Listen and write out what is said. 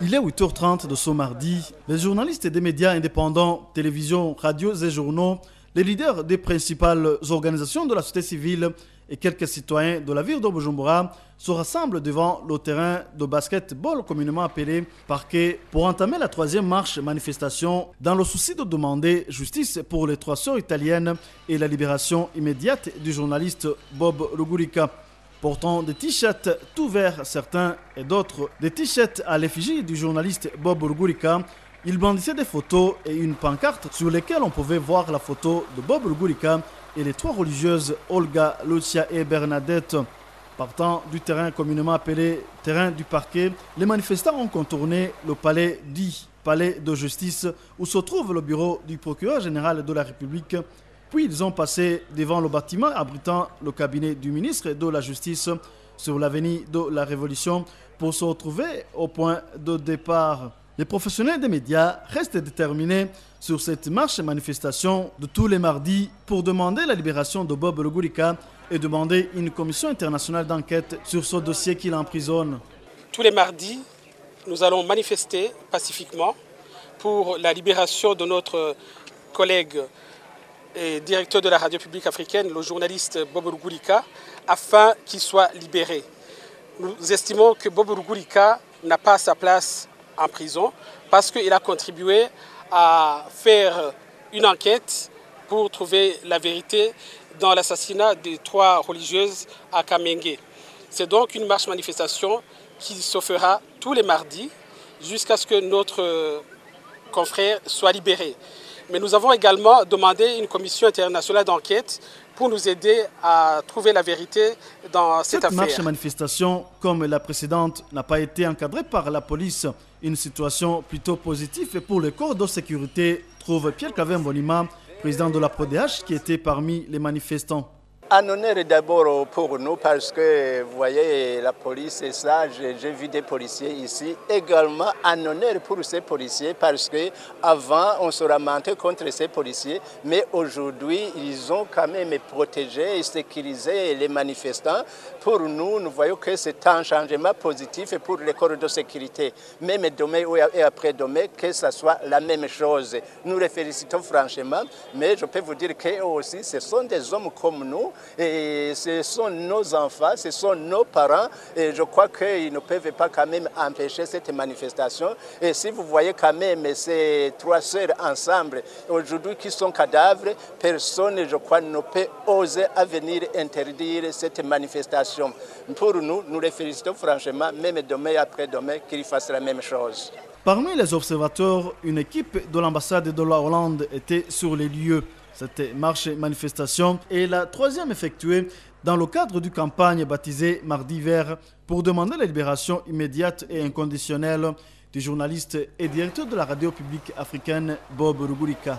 Il est 8h30 de ce mardi. Les journalistes des médias indépendants, télévision, radios et journaux, les leaders des principales organisations de la société civile et quelques citoyens de la ville de Bujumbura se rassemblent devant le terrain de basketball communément appelé Parquet pour entamer la troisième marche manifestation dans le souci de demander justice pour les 3 sœurs italiennes et la libération immédiate du journaliste Bob Rugurika. Portant des t-shirts tout verts certains et d'autres, des t-shirts à l'effigie du journaliste Bob Rugurika, ils brandissaient des photos et une pancarte sur lesquelles on pouvait voir la photo de Bob Rugurika et les 3 religieuses Olga, Lucia et Bernadette. Partant du terrain communément appelé terrain du parquet, les manifestants ont contourné le palais dit palais de justice où se trouve le bureau du procureur général de la République. Puis ils ont passé devant le bâtiment abritant le cabinet du ministre de la Justice sur l'avenue de la Révolution pour se retrouver au point de départ. Les professionnels des médias restent déterminés sur cette marche et manifestation de tous les mardis pour demander la libération de Bob Rugurika et demander une commission internationale d'enquête sur ce dossier qui l'emprisonne. Tous les mardis, nous allons manifester pacifiquement pour la libération de notre collègue et directeur de la radio publique africaine, le journaliste Bob Rugurika, afin qu'il soit libéré. Nous estimons que Bob Rugurika n'a pas sa place en prison parce qu'il a contribué à faire une enquête pour trouver la vérité dans l'assassinat des 3 religieuses à Kamenge. C'est donc une marche manifestation qui se fera tous les mardis jusqu'à ce que notre confrère soit libéré. Mais nous avons également demandé une commission internationale d'enquête pour nous aider à trouver la vérité dans cette affaire. Cette marche manifestation, comme la précédente, n'a pas été encadrée par la police. Une situation plutôt positive pour le corps de sécurité, trouve Pierre Kavem-Bonima, président de la PRODH, qui était parmi les manifestants. Un honneur d'abord pour nous parce que vous voyez la police est là, j'ai vu des policiers ici. Également un honneur pour ces policiers parce qu'avant on se lamentait contre ces policiers, mais aujourd'hui ils ont quand même protégé et sécurisé les manifestants. Pour nous, nous voyons que c'est un changement positif pour les corps de sécurité. Même demain et après-demain, que ce soit la même chose. Nous les félicitons franchement, mais je peux vous dire qu'eux aussi, ce sont des hommes comme nous. Et ce sont nos enfants, ce sont nos parents et je crois qu'ils ne peuvent pas quand même empêcher cette manifestation. Et si vous voyez quand même ces 3 sœurs ensemble aujourd'hui qui sont cadavres, personne je crois ne peut oser à venir interdire cette manifestation. Pour nous, nous les félicitons franchement, même demain et après-demain qu'ils fassent la même chose. Parmi les observateurs, une équipe de l'ambassade de la Hollande était sur les lieux. Cette marche manifestation est la 3e effectuée dans le cadre d'une campagne baptisée Mardi Vert pour demander la libération immédiate et inconditionnelle du journaliste et directeur de la radio publique africaine Bob Rugurika.